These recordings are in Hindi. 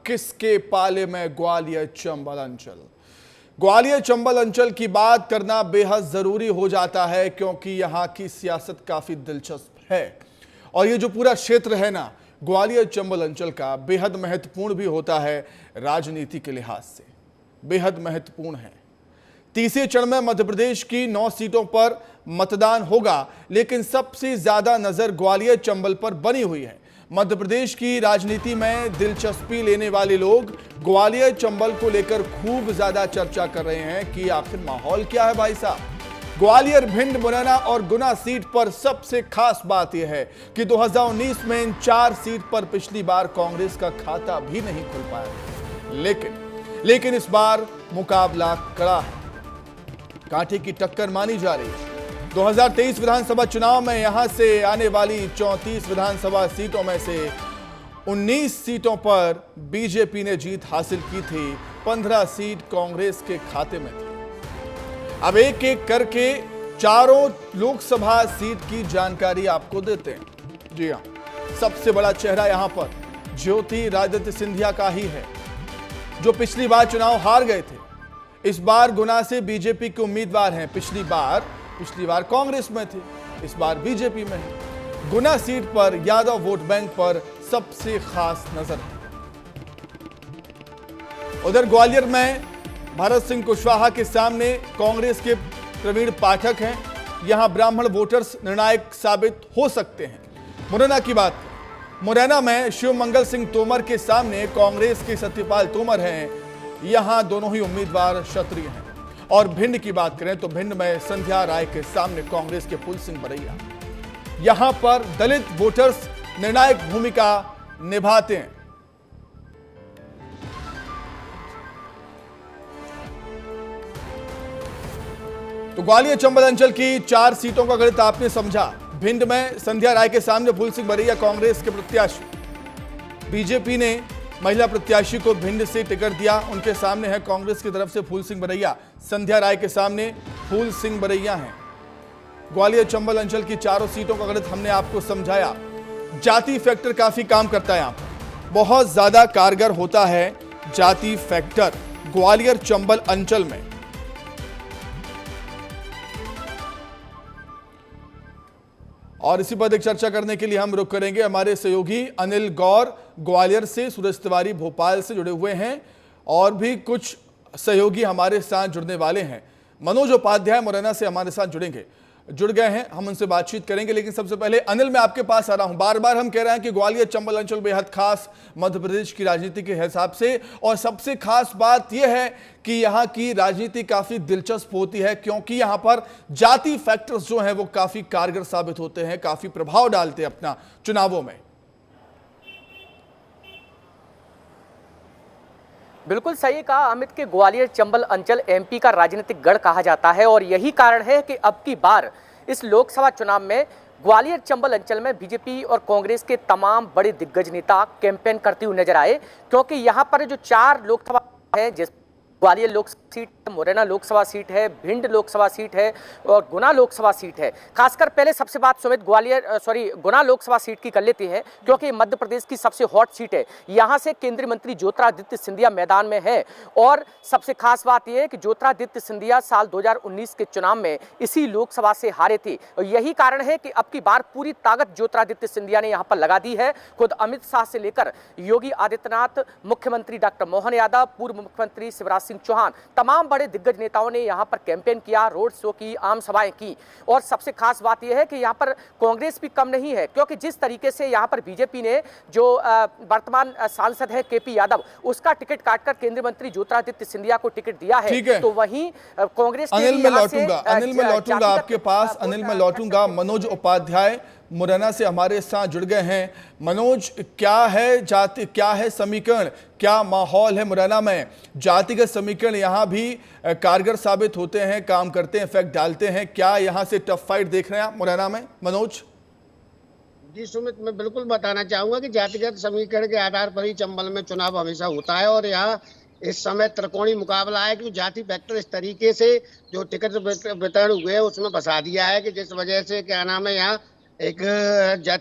किसके पाले में ग्वालियर चंबल अंचल। ग्वालियर चंबल अंचल की बात करना बेहद जरूरी हो जाता है क्योंकि यहाँ की सियासत काफी दिलचस्प है और ये जो पूरा क्षेत्र है ना ग्वालियर चंबल अंचल का बेहद महत्वपूर्ण भी होता है, राजनीति के लिहाज से बेहद महत्वपूर्ण है। तीसरे चरण में मध्य प्रदेश की 9 सीटों पर मतदान होगा, लेकिन सबसे ज्यादा नजर ग्वालियर चंबल पर बनी हुई है। मध्य प्रदेश की राजनीति में दिलचस्पी लेने वाले लोग ग्वालियर चंबल को लेकर खूब ज्यादा चर्चा कर रहे हैं कि आखिर माहौल क्या है भाई साहब। ग्वालियर, भिंड, मुरैना और गुना सीट पर सबसे खास बात यह है कि 2019 में इन 4 सीट पर पिछली बार कांग्रेस का खाता भी नहीं खुल पाया, लेकिन इस बार मुकाबला कड़ा है, कांटे की टक्कर मानी जा रही है। 2023 विधानसभा चुनाव में यहां से आने वाली 34 विधानसभा सीटों में से 19 सीटों पर बीजेपी ने जीत हासिल की थी, 15 सीट कांग्रेस के खाते में थी। अब एक एक करके चारों लोकसभा सीट की जानकारी आपको देते हैं। जी हां, सबसे बड़ा चेहरा यहां पर ज्योतिरादित्य सिंधिया का ही है, जो पिछली बार चुनाव हार गए थे। इस बार गुना से बीजेपी के उम्मीदवार हैं। पिछली बार कांग्रेस में थे, इस बार बीजेपी में है। गुना सीट पर यादव वोट बैंक पर सबसे खास नजर है। उधर ग्वालियर में भरत सिंह कुशवाहा के सामने कांग्रेस के प्रवीण पाठक हैं। यहां ब्राह्मण वोटर्स निर्णायक साबित हो सकते हैं। मुरैना की बात, मुरैना में शिव मंगल सिंह तोमर के सामने कांग्रेस के सत्यपाल तोमर हैं। यहां दोनों ही उम्मीदवार क्षत्रिय हैं। और भिंड की बात करें तो भिंड में संध्या राय के सामने कांग्रेस के फूल सिंह बरैया। यहां पर दलित वोटर्स निर्णायक भूमिका निभाते हैं। तो ग्वालियर चंबल अंचल की 4 सीटों का गणित आपने समझा। भिंड में संध्या राय के सामने फूल सिंह बरैया कांग्रेस के प्रत्याशी। बीजेपी ने महिला प्रत्याशी को भिंड से टिकट दिया, उनके सामने है कांग्रेस की तरफ से फूल सिंह बरैया। संध्या राय के सामने फूल सिंह बरैया हैं। ग्वालियर चंबल अंचल की 4 सीटों का गणित हमने आपको समझाया। जाति फैक्टर काफी काम करता है, यहां पर बहुत ज्यादा कारगर होता है जाति फैक्टर ग्वालियर चंबल अंचल में। और इसी पर एक चर्चा करने के लिए हम रुक करेंगे हमारे सहयोगी अनिल गौर ग्वालियर से, सूरज तिवारी भोपाल से जुड़े हुए हैं और भी कुछ सहयोगी हमारे साथ जुड़ने वाले हैं। मनोज उपाध्याय मुरैना से हमारे साथ जुड़ गए हैं, हम उनसे बातचीत करेंगे। लेकिन सबसे पहले अनिल, मैं आपके पास आ रहा हूं। बार बार हम कह रहे हैं कि ग्वालियर चंबल अंचल बेहद खास मध्य प्रदेश की राजनीति के हिसाब से, और सबसे खास बात यह है कि यहाँ की राजनीति काफी दिलचस्प होती है क्योंकि यहाँ पर जाति फैक्टर्स जो हैं वो काफी कारगर साबित होते हैं, काफी प्रभाव डालते हैं अपना चुनावों में। बिल्कुल सही कहा अमित के ग्वालियर चंबल अंचल एमपी का राजनीतिक गढ़ कहा जाता है और यही कारण है कि अब की बार इस लोकसभा चुनाव में ग्वालियर चंबल अंचल में बीजेपी और कांग्रेस के तमाम बड़े दिग्गज नेता कैंपेन करते हुए नजर आए, क्योंकि यहाँ पर जो 4 लोकसभा है, जिस ग्वालियर लोकसभा सीट, मुरैना लोकसभा सीट है, भिंड लोकसभा सीट है और गुना लोकसभा सीट है। खासकर पहले सबसे बात सुमित गुना लोकसभा सीट की कर लेते हैं क्योंकि मध्य प्रदेश की सबसे हॉट सीट है। यहां से केंद्रीय मंत्री ज्योतिरादित्य सिंधिया मैदान में है और सबसे खास बात यह है कि ज्योतिरादित्य सिंधिया साल 2019 के चुनाव में इसी लोकसभा से हारे थे और यही कारण है कि अब की बार पूरी ताकत ज्योतिरादित्य सिंधिया ने यहां पर लगा दी है। खुद अमित शाह से लेकर योगी आदित्यनाथ, मुख्यमंत्री डॉक्टर मोहन यादव, पूर्व मुख्यमंत्री शिवराज सिंह चौहान, तमाम बड़े दिग्गज नेताओं ने यहां पर कैंपेन किया, रोड शो की, आम सभाएं की। और सबसे खास बात यह है कि यहां पर कांग्रेस भी कम नहीं है क्योंकि जिस तरीके से यहां पर बीजेपी ने जो वर्तमान सांसद है केपी यादव, उसका टिकट काटकर केंद्रीय मंत्री ज्योतिरादित्य सिंधिया को टिकट दिया है, तो वहीं कांग्रेस अनिल में लौटूंगा आपके पास। अनिल में लौटूंगा। मनोज उपाध्याय मुरैना से हमारे साथ जुड़ गए हैं। मनोज, क्या है जाति, क्या है समीकरण, क्या माहौल है मुरैना में? जातिगत समीकरण यहाँ भी कारगर साबित होते हैं, काम करते हैं, इफेक्ट डालते हैं। क्या यहाँ से टफ फाइट देख रहे हैं आप मुरैना में? मनोज जी सुमित, मैं बिल्कुल बताना चाहूंगा कि जातिगत समीकरण के आधार पर ही चंबल में चुनाव हमेशा होता है और यहाँ इस समय त्रिकोणीय मुकाबला है कि जाति फैक्टर इस तरीके से जो टिकट वितरण हुए हैं उसमें फंसा दिया है कि जिस वजह से क्या नाम है यहाँ एक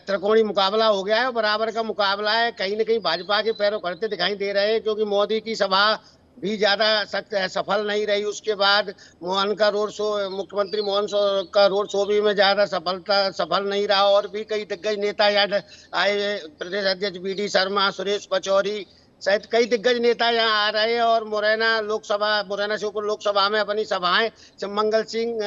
त्रिकोणीय मुकाबला हो गया है, बराबर का मुकाबला है। कहीं न कहीं भाजपा के पैरों खड़ते दिखाई दे रहे हैं, क्योंकि मोदी की सभा भी ज्यादा सफल नहीं रही। उसके बाद मोहन का रोड शो, मुख्यमंत्री मोहन का रोड शो भी में ज्यादा सफल नहीं रहा। और भी कई दिग्गज नेता यहाँ आए, प्रदेश अध्यक्ष BD शर्मा, सुरेश पचौरी सहित कई दिग्गज नेता यहाँ आ रहे हैं और मुरैना से ऊपर लोकसभा में अपनी सभाएं मंगल सिंह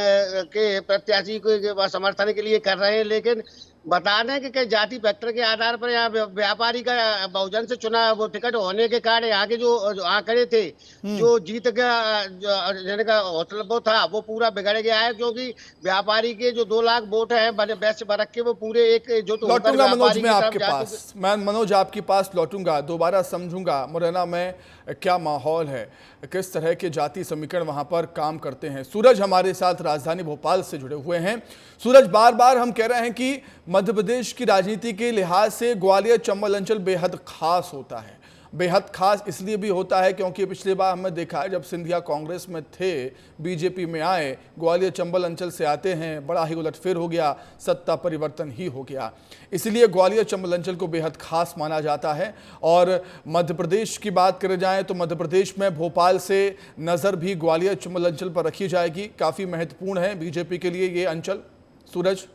के प्रत्याशी के समर्थन के लिए कर रहे हैं। लेकिन बता दें कि जाति फैक्टर के आधार पर यहाँ व्यापारी का बहुजन से चुना वो टिकट होने के कारण यहाँ के जो आंकड़े थे, जो जीत का हौसला वो था, वो पूरा बिगड़ गया है। क्योंकि व्यापारी के जो 2 लाख वोट हैं वैश्य वर्ग के, वो पूरे एकजुट होकर मनोज मैं आपके पास मनोज आपके पास लौटूंगा, दोबारा समझूंगा मुरैना में क्या माहौल है, किस तरह के जाति समीकरण वहां पर काम करते हैं। सूरज हमारे साथ राजधानी भोपाल से जुड़े हुए हैं। सूरज, बार बार हम कह रहे हैं कि मध्य प्रदेश की राजनीति के लिहाज से ग्वालियर चंबल अंचल बेहद खास होता है। बेहद खास इसलिए भी होता है क्योंकि पिछली बार हमने देखा है जब सिंधिया कांग्रेस में थे, बीजेपी में आए, ग्वालियर चंबल अंचल से आते हैं, बड़ा ही उलटफेर हो गया, सत्ता परिवर्तन ही हो गया। इसलिए ग्वालियर चंबल अंचल को बेहद खास माना जाता है। और मध्य प्रदेश की बात करें जाए तो मध्य प्रदेश में भोपाल से नज़र भी ग्वालियर चंबल अंचल पर रखी जाएगी। काफ़ी महत्वपूर्ण है बीजेपी के लिए ये अंचल। सूरज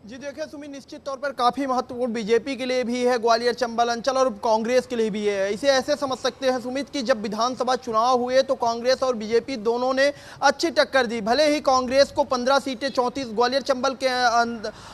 जी देखिए सुमित, निश्चित तौर पर काफी महत्वपूर्ण बीजेपी के लिए भी है ग्वालियर चंबल अंचल और कांग्रेस के लिए भी है। इसे ऐसे समझ सकते हैं सुमित कि जब विधानसभा चुनाव हुए तो कांग्रेस और बीजेपी दोनों ने अच्छी टक्कर दी। भले ही कांग्रेस को 15 सीटें 34 ग्वालियर चंबल के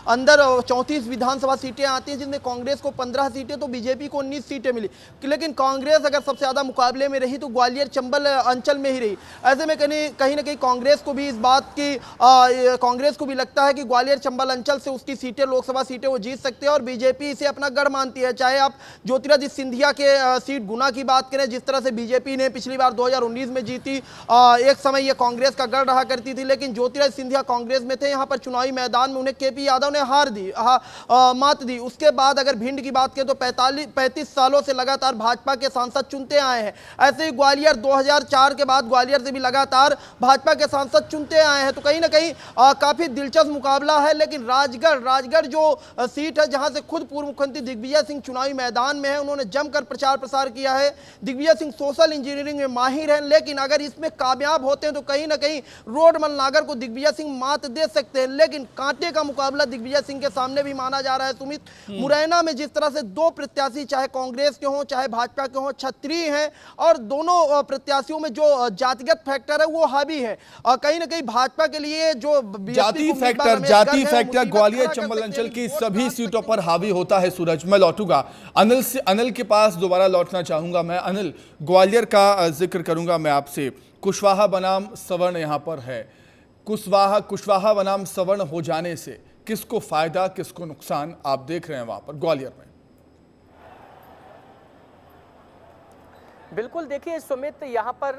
अंदर 34 विधानसभा सीटें आती हैं, जिसमें कांग्रेस को 15 सीटें तो बीजेपी को 19 सीटें मिली। लेकिन कांग्रेस अगर सबसे ज्यादा मुकाबले में रही तो ग्वालियर चंबल अंचल में ही रही। ऐसे में कहीं ना कहीं कांग्रेस को भी इस बात की कांग्रेस को भी लगता है कि ग्वालियर चंबल अंचल से उसकी सीटें, लोकसभा सीटें वो जीत सकते हैं और बीजेपी इसे अपना गढ़ मानती है। चाहे आप ज्योतिरादित्य सिंधिया के सीट गुना की बात करें, जिस तरह से बीजेपी ने पिछली बार 2019 में जीती, एक समय ये कांग्रेस का गढ़ रहा करती थी, लेकिन ज्योतिरादित्य सिंधिया कांग्रेस में थे, यहाँ पर चुनावी मैदान में उन्हें KP यादव ने मात दी। उसके बाद अगर भिंड की बात करें तो 35 सालों से लगातार भाजपा के सांसद चुनते आए हैं। ऐसे ही ग्वालियर 2004 के बाद ग्वालियर से भी लगातार भाजपा के सांसद चुनते आए हैं। तो कहीं ना कहीं काफी दिलचस्प मुकाबला है। लेकिन राजगढ़ जो सीट है, जहां से खुद पूर्व मुख्यमंत्री दिग्विजय सिंह चुनावी मैदान में है, उन्होंने जमकर प्रचार प्रसार किया है। दिग्विजय सिंह सोशल इंजीनियरिंग में माहिर हैं, लेकिन अगर इसमें कामयाब होते हैं तो कहीं ना कहीं रोडमल नागर को दिग्विजय सिंह मात दे सकते हैं। लेकिन कांटे का मुकाबला दिग्विजय सिंह के सामने भी माना जा रहा है। सुमित, मुरैना में जिस तरह से 2 प्रत्याशी, चाहे कांग्रेस के हों चाहे भाजपा के हों, क्षत्रिय हैं और दोनों प्रत्याशियों में जो जातिगत फैक्टर है वो हावी है। कहीं ना कहीं भाजपा के लिए जो जाति फैक्टर ग्वालियर चंबल अंचल की सभी सीटों पर हावी होता है। सूरज, मैं लौटूंगा अनिल के पास, दोबारा लौटना चाहूंगा मैं। अनिल, ग्वालियर का जिक्र करूंगा मैं आपसे। कुशवाहा बनाम सवर्ण यहां पर है। कुशवाहा बनाम सवर्ण हो जाने से किसको फायदा किसको नुकसान आप देख रहे हैं वहां पर ग्वालियर में? बिल्कुल, देखिए सुमित, यहाँ पर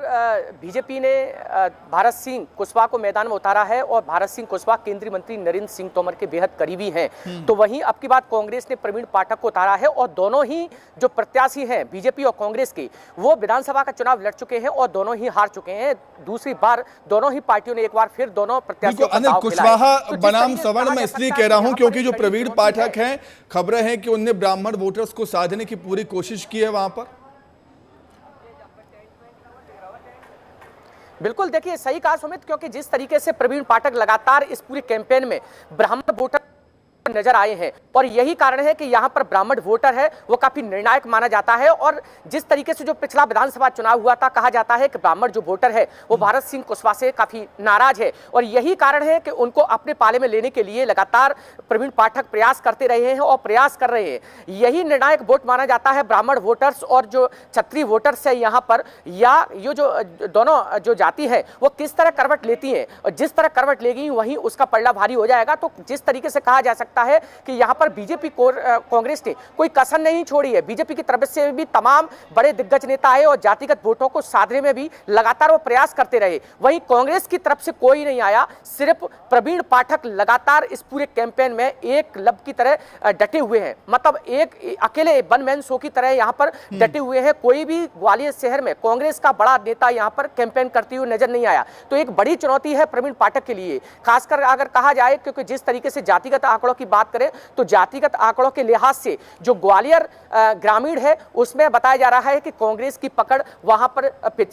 बीजेपी ने भारत सिंह कुशवाहा को मैदान में उतारा है और भारत सिंह कुशवाहा केंद्रीय मंत्री नरेंद्र सिंह तोमर के बेहद करीबी हैं। तो वहीं अब की बात कांग्रेस ने प्रवीण पाठक को उतारा है और दोनों ही जो प्रत्याशी हैं बीजेपी और कांग्रेस के, वो विधानसभा का चुनाव लड़ चुके हैं और दोनों ही हार चुके हैं। दूसरी बार दोनों ही पार्टियों ने एक बार फिर दोनों प्रत्याशियों को दांव कुशवाहा बनाम सवर्ण मैं इसलिए कह रहा हूं क्योंकि जो प्रवीण पाठक हैं, खबरें हैं कि उनने ब्राह्मण वोटर्स को साधने की पूरी कोशिश की है वहां पर। बिल्कुल, देखिए सही कहा सुमित, क्योंकि जिस तरीके से प्रवीण पाठक लगातार इस पूरी कैंपेन में ब्राह्मण वोटर नजर आए हैं और यही कारण है कि यहां पर ब्राह्मण वोटर है वो काफी निर्णायक माना जाता है। और जिस तरीके से जो पिछला विधानसभा चुनाव हुआ था, कहा जाता है कि ब्राह्मण जो वोटर है वो भारत सिंह कुशवाहा से काफी नाराज है और यही कारण है कि उनको अपने पाले में लेने के लिए लगातार प्रवीण पाठक प्रयास करते रहे हैं और प्रयास कर रहे हैं। यही निर्णायक वोट माना जाता है ब्राह्मण वोटर्स और जो क्षत्रिय वोटर्स है यहाँ पर, या ये जो दोनों जो जाति है वो किस तरह करवट लेती है और जिस तरह करवट लेगी वहीं उसका पलड़ा भारी हो जाएगा। तो जिस तरीके से कहा जा सकता लगता है कि यहाँ पर बीजेपी कांग्रेस ने कोई कसर नहीं छोड़ी है। बीजेपी की तरफ से भी तमाम बड़े दिग्गज नेता आए और जातिगत वोटों को साधने में भी लगातार वो प्रयास करते रहे। वहीं कांग्रेस की तरफ से कोई नहीं आया, सिर्फ प्रवीण पाठक लगातार इस पूरे कैंपेन में एक लब की तरह डटे हुए हैं, मतलब एक अकेले वन मैन शो की तरह यहाँ पर डटे हुए हैं। कोई भी ग्वालियर शहर में कांग्रेस का बड़ा नेता यहाँ पर कैंपेन करते हुए नजर नहीं आया। तो एक बड़ी चुनौती है प्रवीण पाठक के लिए, खासकर अगर कहा जाए, क्योंकि जिस तरीके से जातिगत आंकड़ों की बात करें तो जातिगत आंकड़ों के लिहाज से जो ग्वालियर ग्रामीण है उसमें बताया जा रहा है कि कांग्रेस की पकड़ वहां पर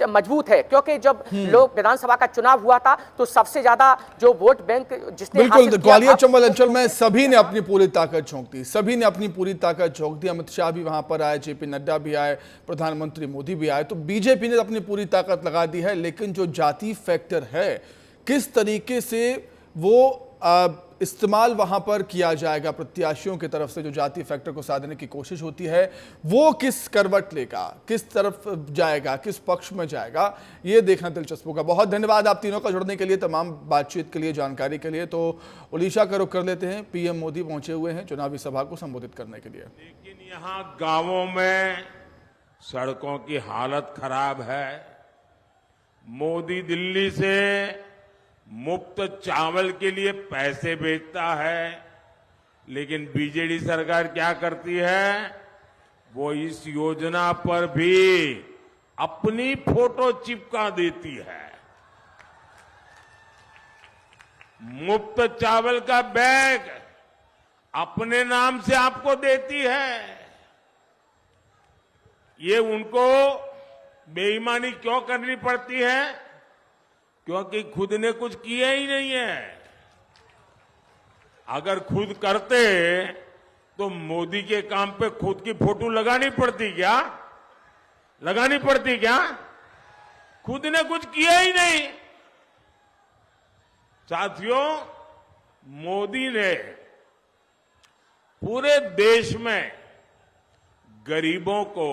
मजबूत है, क्योंकि जब लोग विधानसभा का चुनाव हुआ था तो सबसे ज्यादा जो वोट बैंक जिसने बिल्कुल ग्वालियर चंबल अंचल में सभी ने अपनी पूरी ताकत झोंक दी, सभी ने अपनी पूरी ताकत झोंक दी। अमित शाह भी वहां पर आए, जेपी नड्डा भी आए, प्रधानमंत्री मोदी भी आए, तो बीजेपी ने अपनी पूरी ताकत लगा दी है। लेकिन जो जाति फैक्टर है, किस तरीके से वो इस्तेमाल वहां पर किया जाएगा, प्रत्याशियों की तरफ से जो जाति फैक्टर को साधने की कोशिश होती है, वो किस करवट लेगा, किस तरफ जाएगा, किस पक्ष में जाएगा, ये देखना दिलचस्प होगा। बहुत धन्यवाद आप तीनों का जुड़ने के लिए, तमाम बातचीत के लिए, जानकारी के लिए। तो उड़ीसा का रुख कर लेते हैं, पीएम मोदी पहुंचे हुए हैं चुनावी सभा को संबोधित करने के लिए। लेकिन यहाँ गांवों में सड़कों की हालत खराब है। मोदी दिल्ली से मुफ्त चावल के लिए पैसे भेजता है, लेकिन बीजेडी सरकार क्या करती है, वो इस योजना पर भी अपनी फोटो चिपका देती है। मुफ्त चावल का बैग अपने नाम से आपको देती है। ये उनको बेईमानी क्यों करनी पड़ती है? क्योंकि खुद ने कुछ किया ही नहीं है। अगर खुद करते तो मोदी के काम पे खुद की फोटो लगानी पड़ती क्या? लगानी पड़ती क्या? खुद ने कुछ किया ही नहीं। साथियों, मोदी ने पूरे देश में गरीबों को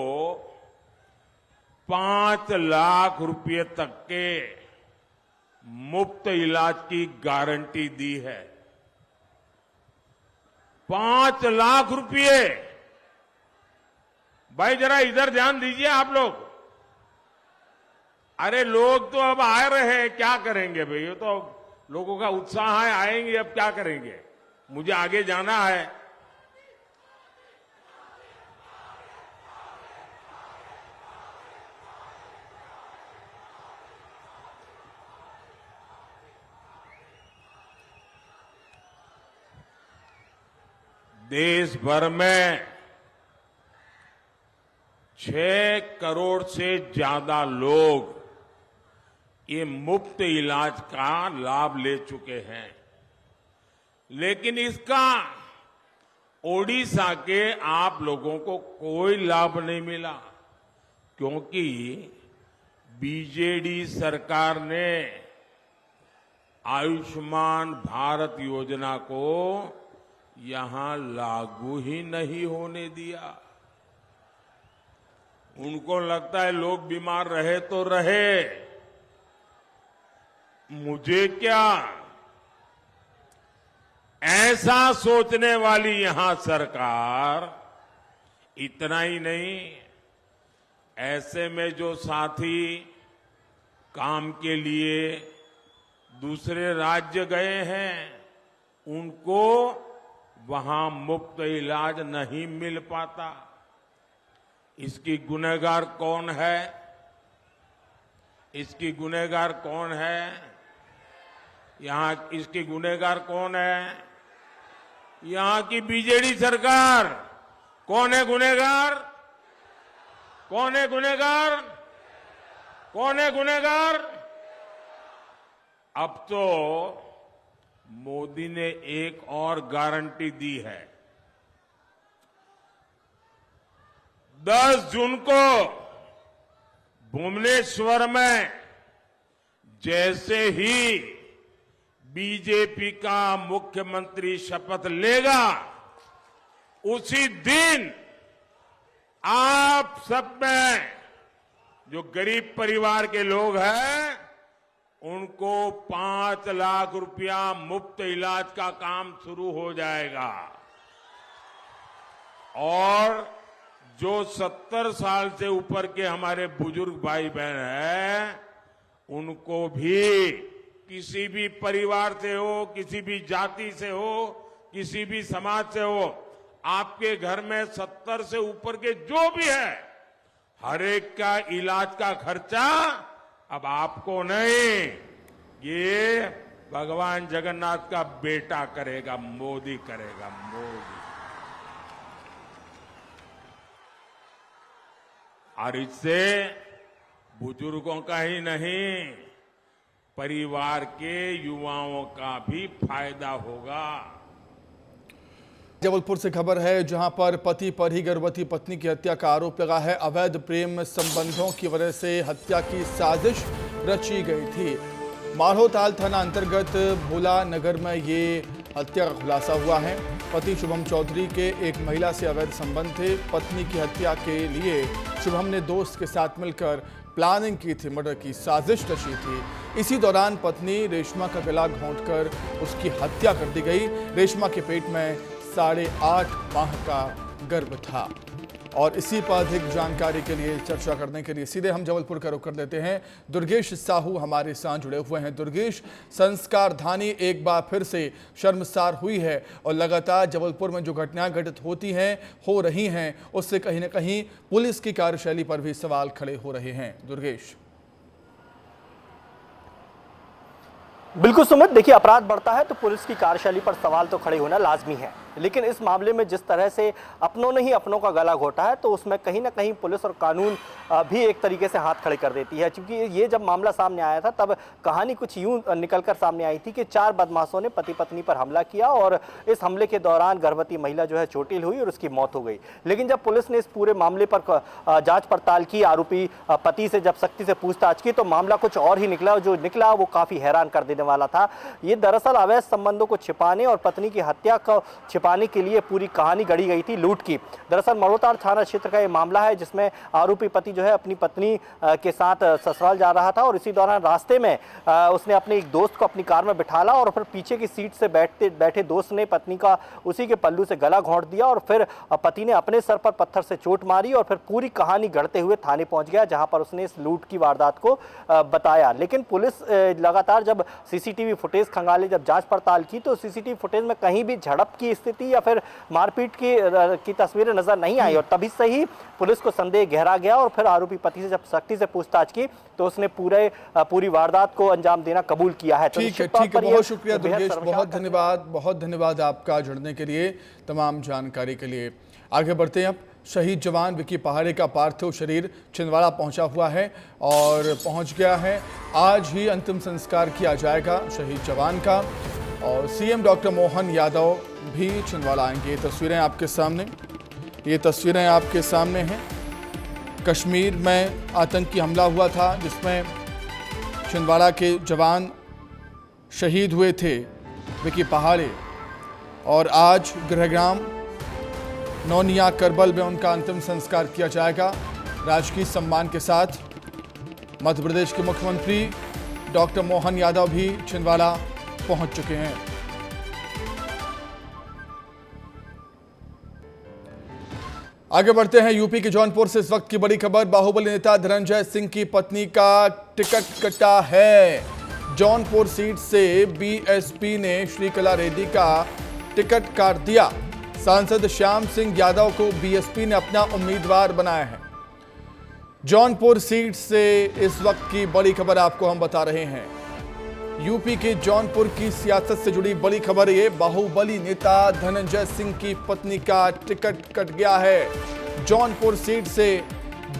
5 लाख रुपए तक के मुफ्त इलाज की गारंटी दी है। 5 लाख रुपए। भाई जरा इधर ध्यान दीजिए आप लोग। अरे लोग तो अब आ रहे हैं, क्या करेंगे भाई? ये तो लोगों का उत्साह है, आएंगे, अब क्या करेंगे? मुझे आगे जाना है। देश भर में 6 करोड़ से ज्यादा लोग ये मुफ्त इलाज का लाभ ले चुके हैं, लेकिन इसका ओडिशा के आप लोगों को कोई लाभ नहीं मिला, क्योंकि बीजेडी सरकार ने आयुष्मान भारत योजना को यहां लागू ही नहीं होने दिया। उनको लगता है लोग बीमार रहे तो रहे, मुझे क्या। ऐसा सोचने वाली यहां सरकार, इतना ही नहीं, ऐसे में जो साथी काम के लिए दूसरे राज्य गए हैं, उनको वहां मुफ्त इलाज नहीं मिल पाता। इसकी गुनहगार कौन है? इसकी गुनहगार कौन है? यहां इसकी गुनहगार कौन है? यहां की बीजेडी सरकार। कौन है गुनहगार? कौन है गुनहगार? कौन है गुनहगार? अब तो मोदी ने एक और गारंटी दी है। 10 जून को भुवनेश्वर में जैसे ही बीजेपी का मुख्यमंत्री शपथ लेगा, उसी दिन आप सब में जो गरीब परिवार के लोग हैं, उनको 5 लाख रुपया मुफ्त इलाज का काम शुरू हो जाएगा। और जो 70 साल से ऊपर के हमारे बुजुर्ग भाई बहन हैं, उनको भी किसी भी परिवार से हो, किसी भी जाति से हो, किसी भी समाज से हो, आपके घर में 70 से ऊपर के जो भी है, हर एक का इलाज का खर्चा अब आपको नहीं, ये भगवान जगन्नाथ का बेटा करेगा, मोदी करेगा, मोदी। और इससे बुजुर्गों का ही नहीं, परिवार के युवाओं का भी फायदा होगा। जबलपुर से खबर है, जहां पर पति पर ही गर्भवती पत्नी की हत्या का आरोप लगा है। अवैध प्रेम संबंधों की वजह से हत्या की साजिश रची गई थी। माढ़ोताल थाना अंतर्गत भोला नगर में ये हत्या का खुलासा हुआ है। पति शुभम चौधरी के एक महिला से अवैध संबंध थे। पत्नी की हत्या के लिए शुभम ने दोस्त के साथ मिलकर प्लानिंग की थी, मर्डर की साजिश रची थी। इसी दौरान पत्नी रेशमा का गला घोंटकर उसकी हत्या कर दी गई। रेशमा के पेट में 8.5 माह का गर्भ था। और इसी पर अधिक जानकारी के लिए, चर्चा करने के लिए सीधे हम जबलपुर का रुख कर लेते हैं। दुर्गेश साहू हमारे साथ जुड़े हुए हैं। दुर्गेश, संस्कार धानी एक बार फिर से शर्मसार हुई है और लगातार जबलपुर में जो घटनाएं घटित होती हैं, हो रही हैं, उससे कहीं ना कहीं पुलिस की कार्यशैली पर भी सवाल खड़े हो रहे हैं। दुर्गेश। बिल्कुल सुमित, देखिए अपराध बढ़ता है तो पुलिस की कार्यशैली पर सवाल तो खड़े होना लाजमी है, लेकिन इस मामले में जिस तरह से अपनों ने ही अपनों का गला घोटा है तो उसमें कहीं ना कहीं पुलिस और कानून भी एक तरीके से हाथ खड़े कर देती है। क्योंकि ये जब मामला सामने आया था तब कहानी कुछ यूं निकलकर सामने आई थी कि 4 बदमाशों ने पति पत्नी पर हमला किया और इस हमले के दौरान गर्भवती महिला जो है चोटिल हुई और उसकी मौत हो गई। लेकिन जब पुलिस ने इस पूरे मामले पर जांच पड़ताल की, आरोपी पति से जब सख्ती से पूछताछ की तो मामला कुछ और ही निकला। जो निकला वो काफी हैरान कर देने वाला था। ये दरअसल अवैध संबंधों को छिपाने और पत्नी की हत्या को छिपाने के लिए पूरी कहानी गढ़ी गई थी लूट की। दरअसल माढ़ोताल थाना क्षेत्र का ये मामला है जिसमें आरोपी पति जो है अपनी पत्नी के साथ ससुराल जा रहा था और इसी दौरान रास्ते में उसने अपने एक दोस्त को अपनी कार में बिठाला और फिर पीछे की सीट से बैठे दोस्त ने पत्नी का उसी के पल्लू से गला घोंट दिया और फिर पति ने अपने सर पर पत्थर से चोट मारी और फिर पूरी कहानी गढ़ते हुए थाने पहुंच गया, जहां पर उसने इस लूट की वारदात को बताया। लेकिन पुलिस लगातार जब सीसीटीवी फुटेज खंगाले, जब जांच पड़ताल की तो सीसीटीवी फुटेज में कहीं भी झड़प की स्थिति या फिर मारपीट की तस्वीरें नजर नहीं आई और तभी से ही पुलिस को संदेह गहरा गया और फिर आरोपी पति से जब सख्ती से पूछताछ की तो उसने पूरी वारदात को अंजाम देना कबूल किया है। ठीक है, बहुत शुक्रिया दुर्गेश, बहुत धन्यवाद आपका जुड़ने के लिए, तमाम जानकारी के लिए। आगे बढ़ते हैं। अब शहीद जवान विकी पहाड़े का पार्थिव शरीर छिंदवाड़ा पहुंचा हुआ है और पहुंच गया है। आज ही अंतिम संस्कार किया जाएगा शहीद जवान का और सीएम डॉक्टर मोहन यादव भी छिंदवाड़ा आएंगे। ये तस्वीरें आपके सामने हैं। कश्मीर में आतंकी हमला हुआ था जिसमें छिंदवाड़ा के जवान शहीद हुए थे विकी पहाड़े और आज गृहग्राम नौनिया करबल में उनका अंतिम संस्कार किया जाएगा राजकीय सम्मान के साथ। मध्य प्रदेश के मुख्यमंत्री डॉक्टर मोहन यादव भी छिंदवाड़ा पहुंच चुके हैं। आगे बढ़ते हैं। यूपी के जौनपुर से इस वक्त की बड़ी खबर। बाहुबली नेता धनंजय सिंह की पत्नी का टिकट कटा है। जौनपुर सीट से बीएसपी ने श्रीकला रेड्डी का टिकट काट दिया। सांसद श्याम सिंह यादव को बीएसपी ने अपना उम्मीदवार बनाया है। जौनपुर सीट से इस वक्त की बड़ी खबर आपको हम बता रहे हैं। यूपी के जौनपुर की सियासत से जुड़ी बड़ी खबर ये, बाहुबली नेता धनंजय सिंह की पत्नी का टिकट कट गया है। जौनपुर सीट से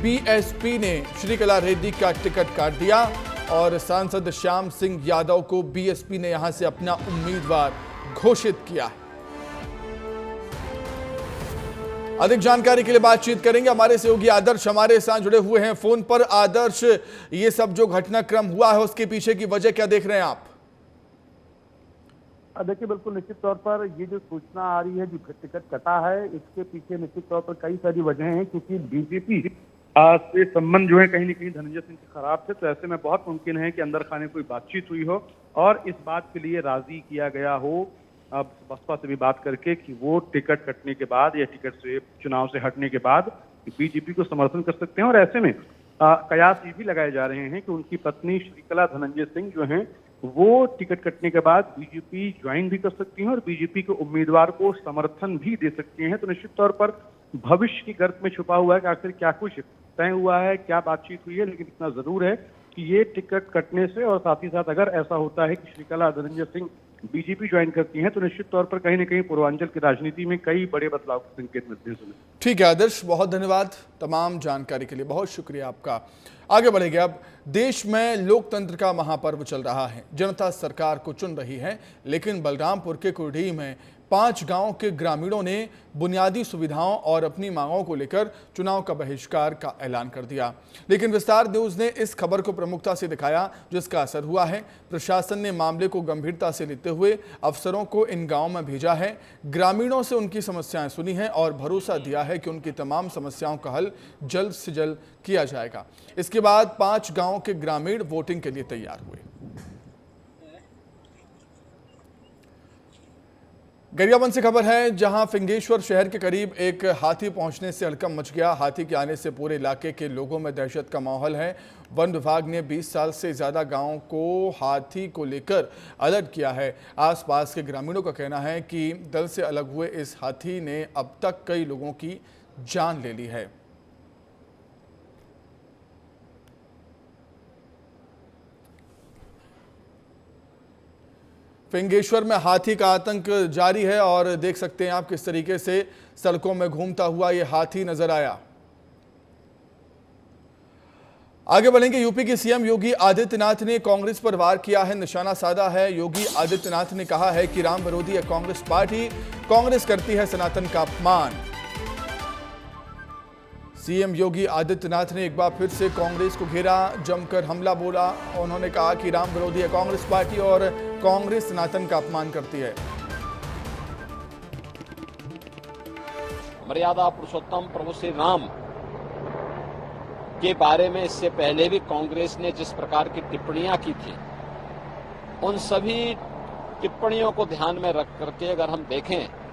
बीएसपी ने श्रीकला रेड्डी का टिकट काट दिया और सांसद श्याम सिंह यादव को बीएसपी ने यहां से अपना उम्मीदवार घोषित किया है। अधिक जानकारी के लिए बातचीत करेंगे। हमारे सहयोगी आदर्श हमारे साथ जुड़े हुए हैं फोन पर। आदर्श, ये सब जो घटनाक्रम हुआ है उसके पीछे की वजह क्या देख रहे हैं आप? देखिए, बिल्कुल निश्चित तौर पर ये जो सूचना आ रही है, जो टिकट कटा है, इसके पीछे निश्चित तौर पर कई सारी वजह हैं। क्योंकि बीजेपी से संबंध जो है कहीं न कहीं धनंजय सिंह के खराब थे, तो ऐसे में बहुत मुमकिन है कि अंदर खाने कोई बातचीत हुई हो और इस बात के लिए राजी किया गया हो अब बसपा से भी बात करके कि वो टिकट कटने के बाद या टिकट से चुनाव से हटने के बाद बीजेपी को समर्थन कर सकते हैं। और ऐसे में कयास ये भी लगाए जा रहे हैं कि उनकी पत्नी श्रीकला धनंजय सिंह जो हैं वो टिकट कटने के बाद बीजेपी ज्वाइन भी कर सकती हैं और बीजेपी के उम्मीदवार को समर्थन भी दे सकती हैं। तो निश्चित तौर पर भविष्य की गर्त में छुपा हुआ है कि आखिर क्या कुछ तय हुआ है, क्या बातचीत हुई है, लेकिन इतना जरूर है कि ये टिकट कटने से और साथ ही साथ अगर ऐसा होता है कि श्रीकला धनंजय सिंह बीजेपी ज्वाइन करती हैं तो निश्चित तौर पर कहीं न कहीं पूर्वांचल की राजनीति में कई बड़े बदलाव के संकेत मिलते हैं। ठीक है आदर्श, बहुत धन्यवाद तमाम जानकारी के लिए, बहुत शुक्रिया आपका। आगे बढ़ेंगे। अब देश में लोकतंत्र का महापर्व चल रहा है, जनता सरकार को चुन रही है, लेकिन बलरामपुर के कुरडीह में 5 गांव के ग्रामीणों ने बुनियादी सुविधाओं और अपनी मांगों को लेकर चुनाव का बहिष्कार का ऐलान कर दिया। लेकिन विस्तार न्यूज ने इस खबर को प्रमुखता से दिखाया, जिसका असर हुआ है। प्रशासन ने मामले को गंभीरता से लेते हुए अफसरों को इन गांवों में भेजा है, ग्रामीणों से उनकी समस्याएं सुनी हैं और भरोसा दिया है कि उनकी तमाम समस्याओं का हल जल्द से जल्द किया जाएगा। इसके बाद 5 गांवों के ग्रामीण वोटिंग के लिए तैयार हुए। गरियाबंद से खबर है, जहां फिंगेश्वर शहर के करीब एक हाथी पहुंचने से हड़कंप मच गया। हाथी के आने से पूरे इलाके के लोगों में दहशत का माहौल है। वन विभाग ने 20 साल से ज्यादा गांवों को हाथी को लेकर अलर्ट किया है। आसपास के ग्रामीणों का कहना है कि दल से अलग हुए इस हाथी ने अब तक कई लोगों की जान ले ली है। फिंगेश्वर में हाथी का आतंक जारी है और देख सकते हैं आप किस तरीके से सड़कों में घूमता हुआ ये हाथी नजर आया। आगे बढ़ेंगे। यूपी के सीएम योगी आदित्यनाथ ने कांग्रेस पर वार किया है, निशाना साधा है। योगी आदित्यनाथ ने कहा है कि राम विरोधी है कांग्रेस पार्टी, कांग्रेस करती है सनातन का अपमान। सीएम योगी आदित्यनाथ ने एक बार फिर से कांग्रेस को घेरा, जमकर हमला बोला। उन्होंने कहा कि राम विरोधी है कांग्रेस पार्टी और कांग्रेस सनातन का अपमान करती है। मर्यादा पुरुषोत्तम प्रभु श्री राम के बारे में इससे पहले भी कांग्रेस ने जिस प्रकार की टिप्पणियां की थी, उन सभी टिप्पणियों को ध्यान में रख करके अगर हम देखें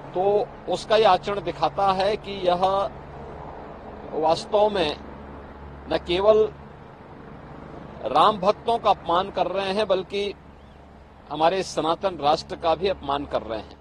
तो उसका यह आचरण दिखाता है कि यह वास्तव में न केवल राम भक्तों का अपमान कर रहे हैं बल्कि हमारे सनातन राष्ट्र का भी अपमान कर रहे हैं।